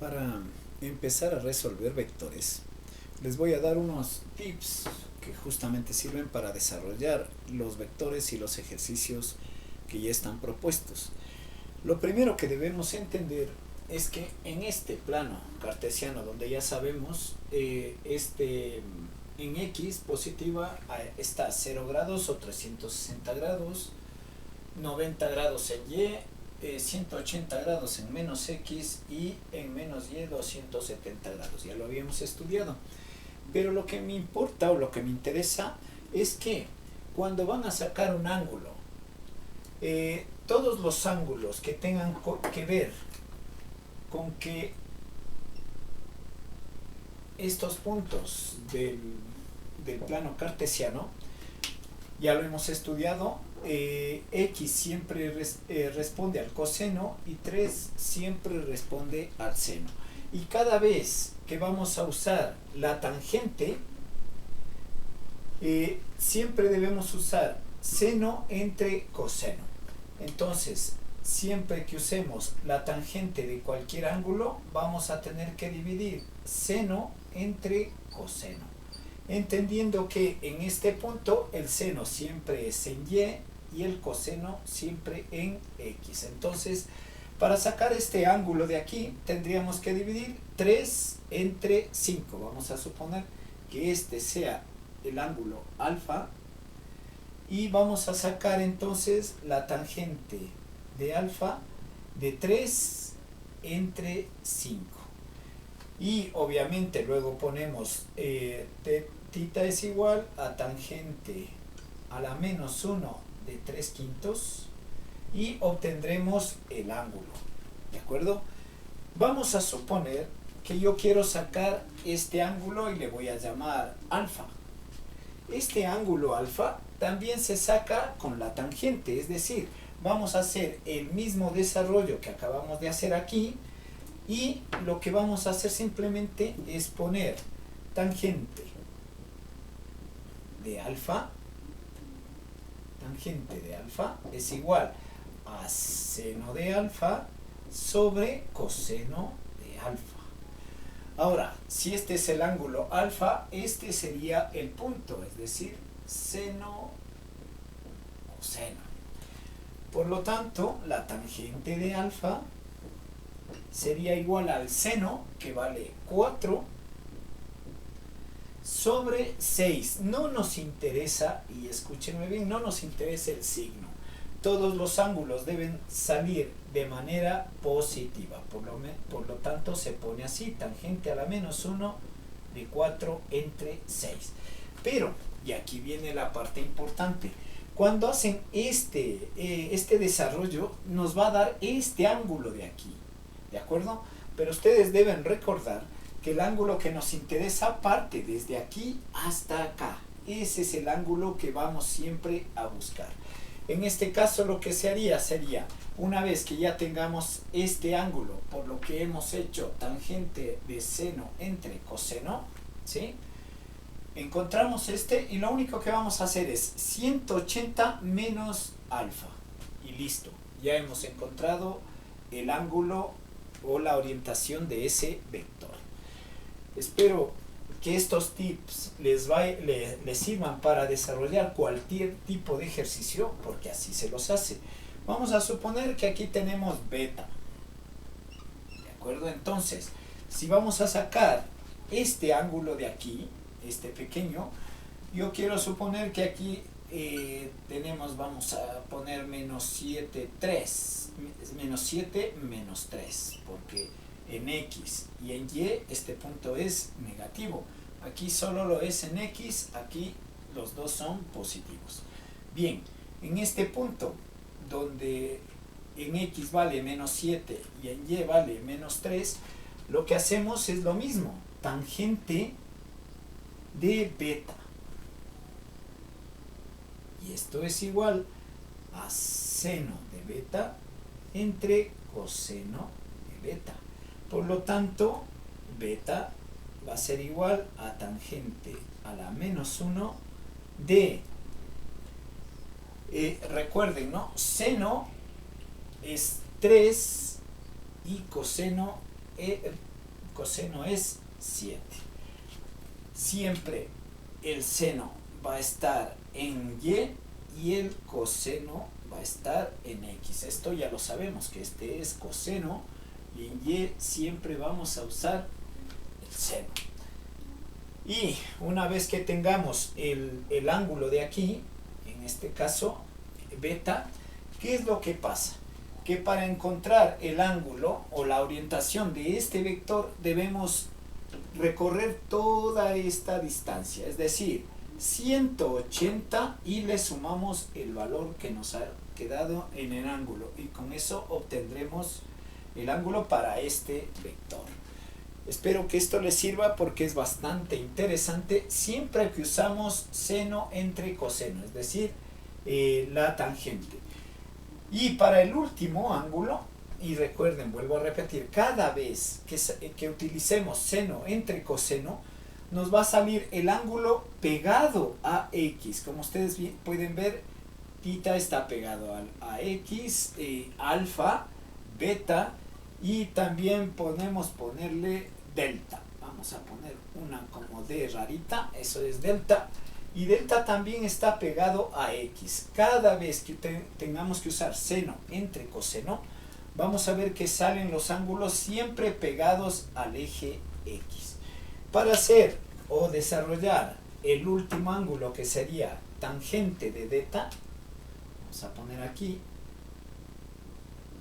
Para empezar a resolver vectores, les voy a dar unos tips que justamente sirven para desarrollar los vectores y los ejercicios que ya están propuestos. Lo primero que debemos entender es que en este plano cartesiano, donde ya sabemos, en X positiva está 0 grados o 360 grados, 90 grados en Y, 180 grados en menos X y en menos Y 270 grados. Ya lo habíamos estudiado. Pero lo que me importa o lo que me interesa es que cuando van a sacar un ángulo, todos los ángulos que tengan que ver con que estos puntos del plano cartesiano, ya lo hemos estudiado, X siempre responde al coseno y 3 siempre responde al seno. Y cada vez que vamos a usar la tangente, siempre debemos usar seno entre coseno. Entonces, siempre que usemos la tangente de cualquier ángulo, vamos a tener que dividir seno entre coseno, entendiendo que en este punto el seno siempre es en Y y el coseno siempre en X. Entonces, para sacar este ángulo de aquí, tendríamos que dividir 3 entre 5. Vamos a suponer que este sea el ángulo alfa y vamos a sacar entonces la tangente de alfa de 3 entre 5. Y obviamente luego ponemos tita es igual a tangente a la menos 1 de 3 quintos y obtendremos el ángulo. ¿De acuerdo? Vamos a suponer que yo quiero sacar este ángulo y le voy a llamar alfa. Este ángulo alfa también se saca con la tangente, es decir, vamos a hacer el mismo desarrollo que acabamos de hacer aquí y lo que vamos a hacer simplemente es poner tangente de alfa es igual a seno de alfa sobre coseno de alfa. Ahora, si este es el ángulo alfa, este sería el punto, es decir, seno coseno. Por lo tanto, la tangente de alfa sería igual al seno, que vale 4, sobre 6. No nos interesa, y escúchenme bien, no nos interesa el signo. Todos los ángulos deben salir de manera positiva. Por lo tanto, se pone así, tangente a la menos 1 de 4 entre 6. Pero, y aquí viene la parte importante, cuando hacen este desarrollo, nos va a dar este ángulo de aquí. ¿De acuerdo? Pero ustedes deben recordar que el ángulo que nos interesa parte desde aquí hasta acá. Ese es el ángulo que vamos siempre a buscar. En este caso lo que se haría sería, una vez que ya tengamos este ángulo, por lo que hemos hecho tangente de seno entre coseno, ¿sí? Encontramos este y lo único que vamos a hacer es 180 menos alfa. Y listo, ya hemos encontrado el ángulo o la orientación de ese vector. Espero que estos tips les sirvan para desarrollar cualquier tipo de ejercicio, porque así se los hace. Vamos a suponer que aquí tenemos beta. ¿De acuerdo? Entonces, si vamos a sacar este ángulo de aquí, este pequeño, yo quiero suponer que aquí tenemos, vamos a poner menos 7, 3, menos 7, menos 3, porque en X y en Y este punto es negativo. Aquí solo lo es en X, aquí los dos son positivos. Bien, en este punto donde en X vale menos 7 y en Y vale menos 3, lo que hacemos es lo mismo, tangente de beta. Y esto es igual a seno de beta entre coseno de beta. Por lo tanto, beta va a ser igual a tangente a la menos 1 de, recuerden, ¿no? Seno es 3 y coseno, coseno es 7. Siempre el seno va a estar en y el coseno va a estar en x. Esto ya lo sabemos, que este es coseno y en y siempre vamos a usar el seno. Y una vez que tengamos el ángulo de aquí, en este caso beta, ¿qué es lo que pasa? Que para encontrar el ángulo o la orientación de este vector debemos recorrer toda esta distancia, es decir, 180, y le sumamos el valor que nos ha quedado en el ángulo, y con eso obtendremos el ángulo para este vector. Espero que esto les sirva porque es bastante interesante siempre que usamos seno entre coseno, es decir, la tangente. Y para el último ángulo, y recuerden, vuelvo a repetir, cada vez que utilicemos seno entre coseno, nos va a salir el ángulo pegado a x. Como ustedes pueden ver, θ está pegado a x, alfa, beta, y también podemos ponerle delta. Vamos a poner una como D rarita, eso es delta. Y delta también está pegado a x. Cada vez que tengamos que usar seno entre coseno, vamos a ver que salen los ángulos siempre pegados al eje x. Para hacer o desarrollar el último ángulo, que sería tangente de delta, vamos a poner aquí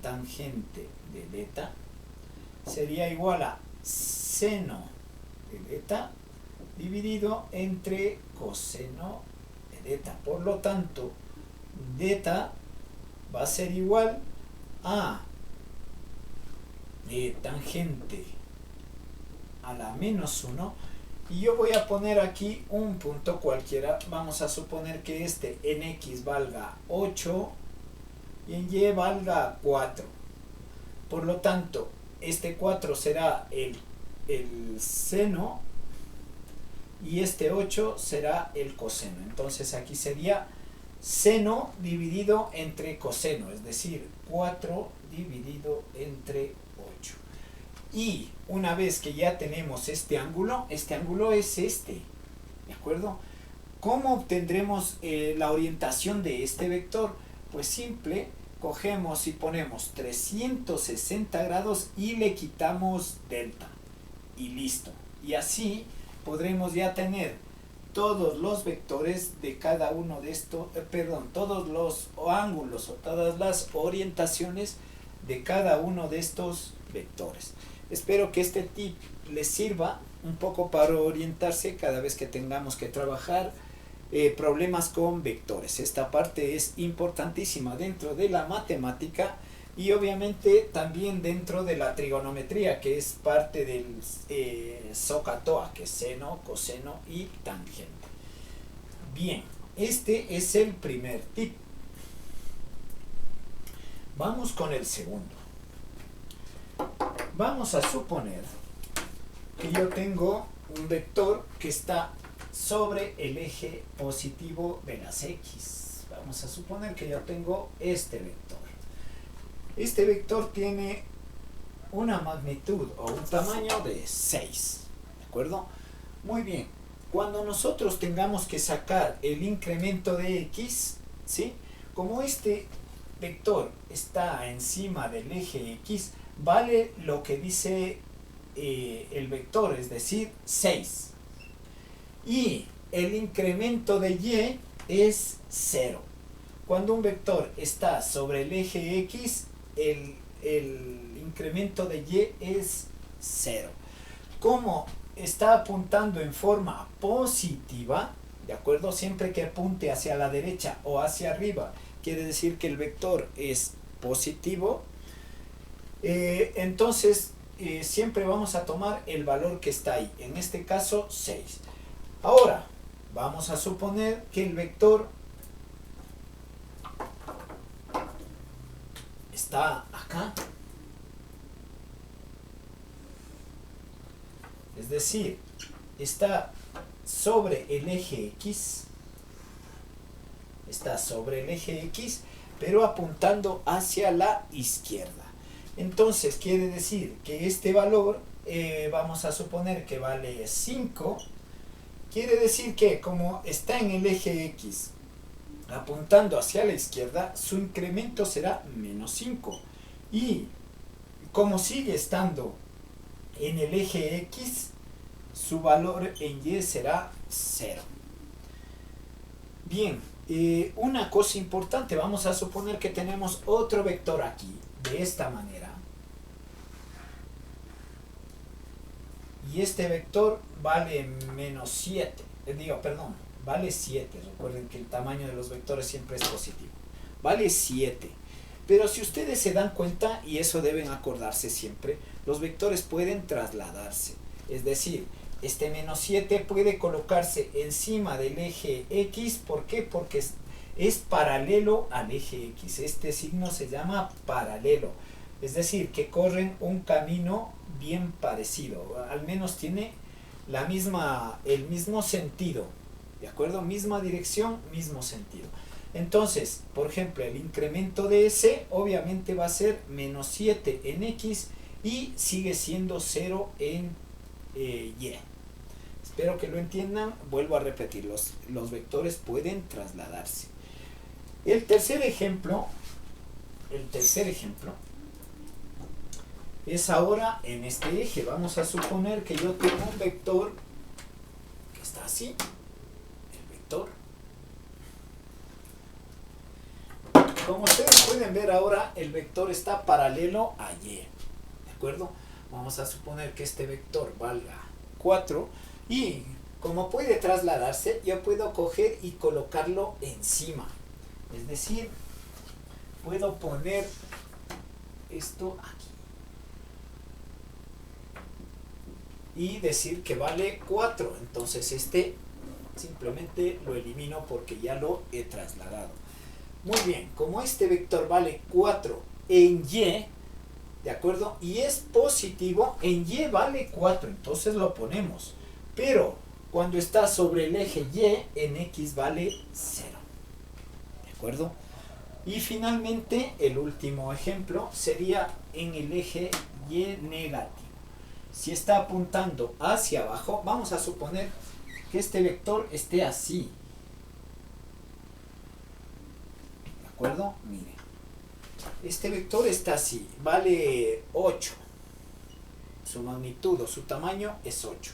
tangente de delta, sería igual a seno de delta dividido entre coseno de delta. Por lo tanto, delta va a ser igual a tangente a la menos 1, y yo voy a poner aquí un punto cualquiera. Vamos a suponer que este en x valga 8 y en y valga 4. Por lo tanto, este 4 será el seno y este 8 será el coseno. Entonces aquí sería seno dividido entre coseno, es decir, 4 dividido entre 8. Y una vez que ya tenemos este ángulo es este, ¿de acuerdo? ¿Cómo obtendremos la orientación de este vector? Pues simple, cogemos y ponemos 360 grados y le quitamos delta y listo. Y así podremos ya tener todos los vectores de cada uno de estos, todos los ángulos o todas las orientaciones de cada uno de estos vectores. Espero que este tip les sirva un poco para orientarse cada vez que tengamos que trabajar problemas con vectores. Esta parte es importantísima dentro de la matemática y obviamente también dentro de la trigonometría, que es parte del SOHCAHTOA, que es seno, coseno y tangente. Bien, este es el primer tip. Vamos con el segundo. Vamos a suponer que yo tengo un vector que está sobre el eje positivo de las x. Vamos a suponer que yo tengo este vector. Este vector tiene una magnitud o un tamaño de 6. ¿De acuerdo? Muy bien. Cuando nosotros tengamos que sacar el incremento de x, ¿sí? Como este vector está encima del eje x, vale lo que dice el vector, es decir, 6. Y el incremento de y es 0. Cuando un vector está sobre el eje x, el incremento de y es 0. Como está apuntando en forma positiva, ¿de acuerdo? Siempre que apunte hacia la derecha o hacia arriba, quiere decir que el vector es positivo. Entonces siempre vamos a tomar el valor que está ahí, en este caso 6. Ahora vamos a suponer que el vector está acá, es decir, está sobre el eje x, pero apuntando hacia la izquierda. Entonces quiere decir que este valor, vamos a suponer que vale 5. Quiere decir que como está en el eje X apuntando hacia la izquierda, su incremento será menos 5. Y como sigue estando en el eje X, su valor en Y será 0. Bien, una cosa importante, vamos a suponer que tenemos otro vector aquí, de esta manera. Y este vector vale menos 7, vale 7. Recuerden que el tamaño de los vectores siempre es positivo. Vale 7. Pero si ustedes se dan cuenta, y eso deben acordarse siempre, los vectores pueden trasladarse. Es decir, este menos 7 puede colocarse encima del eje X. ¿Por qué? Porque es paralelo al eje X. Este signo se llama paralelo. Es decir, que corren un camino bien parecido. Al menos tiene el mismo sentido. ¿De acuerdo? Misma dirección, mismo sentido. Entonces, por ejemplo, el incremento de S obviamente va a ser menos 7 en X y sigue siendo 0 en Y. Espero que lo entiendan. Vuelvo a repetir, los vectores pueden trasladarse. El tercer ejemplo es ahora en este eje. Vamos a suponer que yo tengo un vector que está así. El vector. Como ustedes pueden ver ahora, el vector está paralelo a Y. ¿De acuerdo? Vamos a suponer que este vector valga 4. Y como puede trasladarse, yo puedo coger y colocarlo encima. Es decir, puedo poner esto aquí. Y decir que vale 4. Entonces este simplemente lo elimino porque ya lo he trasladado. Muy bien, como este vector vale 4 en Y, ¿de acuerdo? Y es positivo, en Y vale 4, entonces lo ponemos. Pero cuando está sobre el eje Y, en X vale 0. ¿De acuerdo? Y finalmente, el último ejemplo sería en el eje Y negativo. Si está apuntando hacia abajo, vamos a suponer que este vector esté así. ¿De acuerdo? Miren. Este vector está así, vale 8. Su magnitud o su tamaño es 8.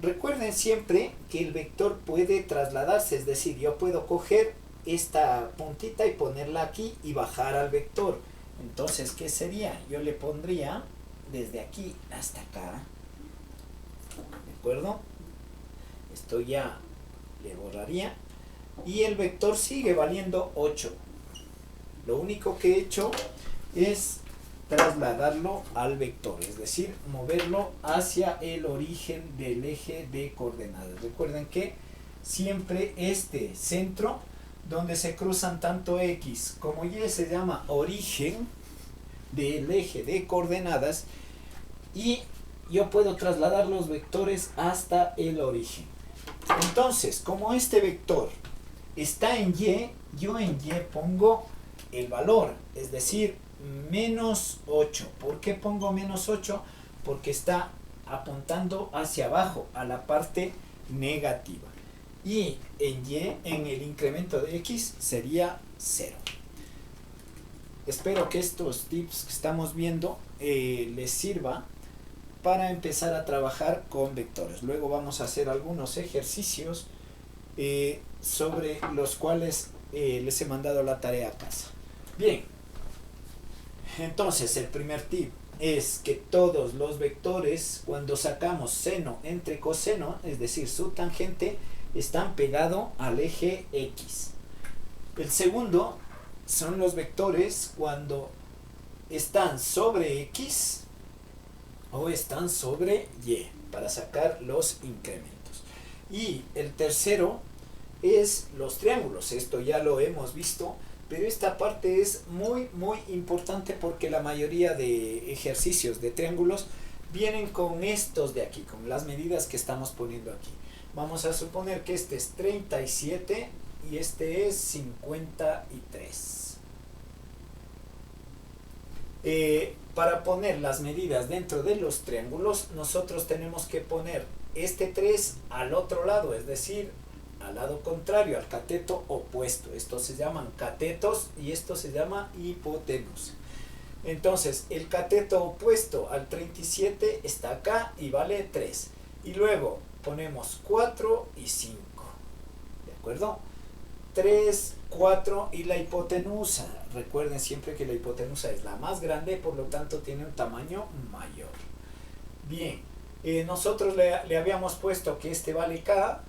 Recuerden siempre que el vector puede trasladarse, es decir, yo puedo coger esta puntita y ponerla aquí y bajar al vector. Entonces, ¿qué sería? Yo le pondría desde aquí hasta acá. ¿De acuerdo? Esto ya le borraría. Y el vector sigue valiendo 8. Lo único que he hecho es trasladarlo al vector, es decir, moverlo hacia el origen del eje de coordenadas. Recuerden que siempre este centro donde se cruzan tanto X como Y se llama origen del eje de coordenadas y yo puedo trasladar los vectores hasta el origen. Entonces, como este vector está en Y, yo en Y pongo el valor, es decir, menos 8. ¿Por qué pongo menos 8? Porque está apuntando hacia abajo, a la parte negativa. Y en Y, en el incremento de X, sería 0. Espero que estos tips que estamos viendo les sirva para empezar a trabajar con vectores. Luego vamos a hacer algunos ejercicios sobre los cuales les he mandado la tarea a casa. Bien, entonces el primer tip es que todos los vectores, cuando sacamos seno entre coseno, es decir, su tangente, están pegados al eje X. El segundo son los vectores cuando están sobre X o están sobre Y, para sacar los incrementos. Y el tercero es los triángulos. Esto ya lo hemos visto, pero esta parte es muy importante porque la mayoría de ejercicios de triángulos vienen con estos de aquí, con las medidas que estamos poniendo aquí. Vamos a suponer que este es 37 y este es 53. Para poner las medidas dentro de los triángulos, nosotros tenemos que poner este 3 al otro lado, es decir, al lado contrario, al cateto opuesto. Estos se llaman catetos y esto se llama hipotenusa. Entonces, el cateto opuesto al 37 está acá y vale 3. Y luego ponemos 4 y 5. ¿De acuerdo? 3, 4 y la hipotenusa. Recuerden siempre que la hipotenusa es la más grande, por lo tanto tiene un tamaño mayor. Bien, nosotros le habíamos puesto que este vale K,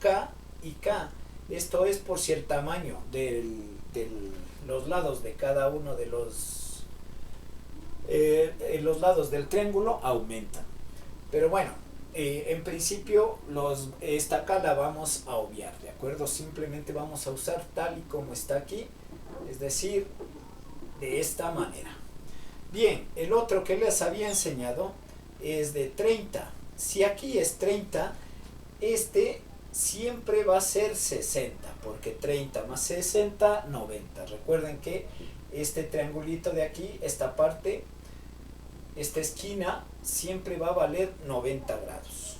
K y K. Esto es por si el tamaño de los lados de cada uno de los lados del triángulo aumentan. Pero bueno, en principio esta K la vamos a obviar, ¿de acuerdo? Simplemente vamos a usar tal y como está aquí, es decir, de esta manera. Bien, el otro que les había enseñado es de 30. Si aquí es 30, este siempre va a ser 60, porque 30 más 60, 90. Recuerden que este triangulito de aquí, esta parte, esta esquina, siempre va a valer 90 grados.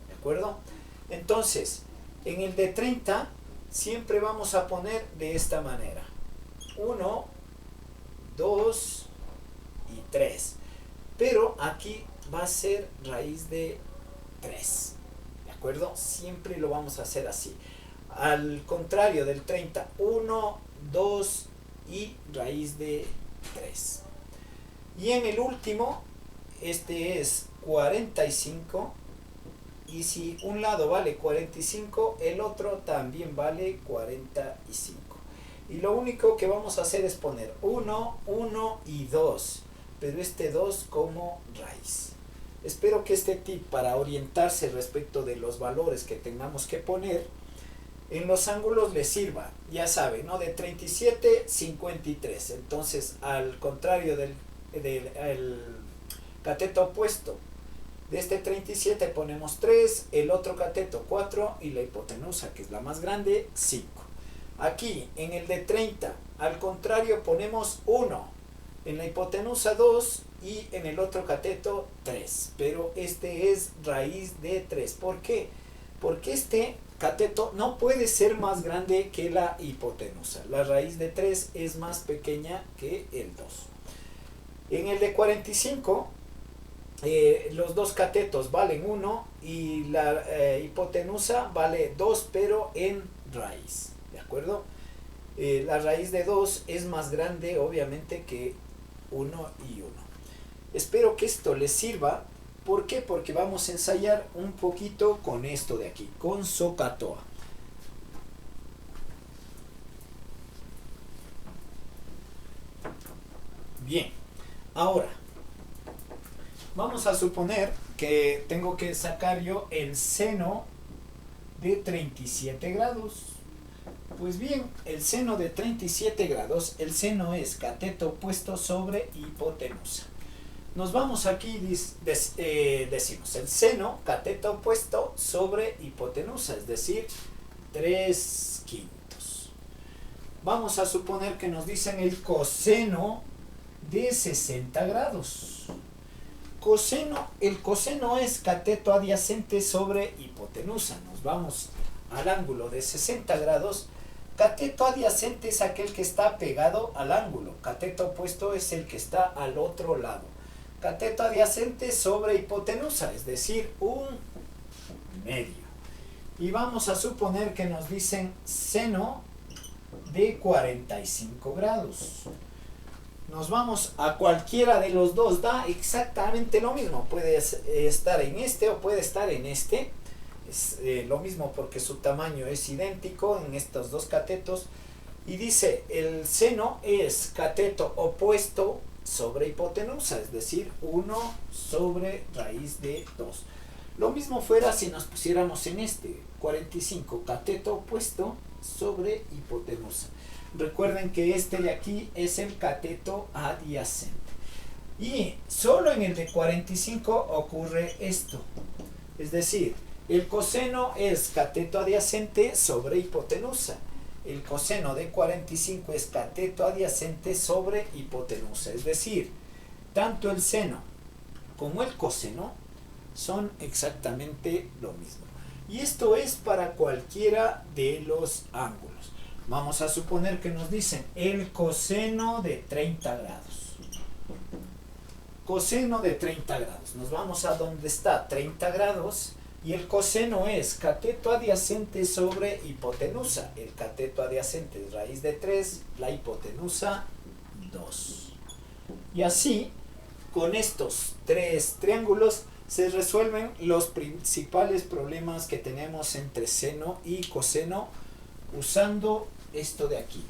¿De acuerdo? Entonces, en el de 30, siempre vamos a poner de esta manera. 1, 2 y 3. Pero aquí va a ser raíz de 3. ¿De acuerdo? Siempre lo vamos a hacer así. Al contrario del 30, 1, 2 y raíz de 3. Y en el último, este es 45. Y si un lado vale 45, el otro también vale 45. Y lo único que vamos a hacer es poner 1, 1 y 2. Pero este 2 como raíz. Espero que este tip para orientarse respecto de los valores que tengamos que poner en los ángulos les sirva. Ya saben, ¿no? De 37, 53. Entonces, al contrario del cateto opuesto de este 37 ponemos 3, el otro cateto 4 y la hipotenusa, que es la más grande, 5. Aquí, en el de 30, al contrario ponemos 1, en la hipotenusa 2 y en el otro cateto 3. Pero este es raíz de 3. ¿Por qué? Porque este cateto no puede ser más grande que la hipotenusa. La raíz de 3 es más pequeña que el 2. En el de 45, los dos catetos valen 1 y la hipotenusa vale 2, pero en raíz. ¿De acuerdo? La raíz de 2 es más grande, obviamente, que 1 y 1. Espero que esto les sirva. ¿Por qué? Porque vamos a ensayar un poquito con esto de aquí, con SOHCAHTOA. Bien, ahora vamos a suponer que tengo que sacar yo el seno de 37 grados. Pues bien, el seno de 37 grados, el seno es cateto opuesto sobre hipotenusa. Nos vamos aquí, decimos el seno, cateto opuesto sobre hipotenusa, es decir, 3/5. Vamos a suponer que nos dicen el coseno de 60 grados. El coseno es cateto adyacente sobre hipotenusa. Nos vamos al ángulo de 60 grados. Cateto adyacente es aquel que está pegado al ángulo. Cateto opuesto es el que está al otro lado. Cateto adyacente sobre hipotenusa, es decir, un medio. Y vamos a suponer que nos dicen seno de 45 grados. Nos vamos a cualquiera de los dos, da exactamente lo mismo. Puede estar en este o puede estar en este. Es lo mismo porque su tamaño es idéntico en estos dos catetos. Y dice, el seno es cateto opuesto sobre hipotenusa, es decir, 1 sobre raíz de 2. Lo mismo fuera si nos pusiéramos en este, 45, cateto opuesto sobre hipotenusa. Recuerden que este de aquí es el cateto adyacente. Y solo en el de 45 ocurre esto. Es decir, el coseno es cateto adyacente sobre hipotenusa. el coseno de 45 es cateto adyacente sobre hipotenusa, es decir, tanto el seno como el coseno son exactamente lo mismo. Y esto es para cualquiera de los ángulos. Vamos a suponer que nos dicen el coseno de 30 grados. Coseno de 30 grados. Nos vamos a donde está 30 grados y el coseno es cateto adyacente sobre hipotenusa. El cateto adyacente es raíz de 3, la hipotenusa 2. Y así, con estos tres triángulos, se resuelven los principales problemas que tenemos entre seno y coseno usando esto de aquí,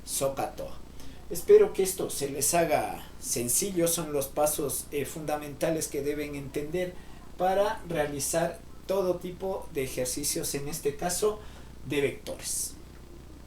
SOHCAHTOA. Espero que esto se les haga sencillo, son los pasos fundamentales que deben entender para realizar todo tipo de ejercicios, en este caso de vectores.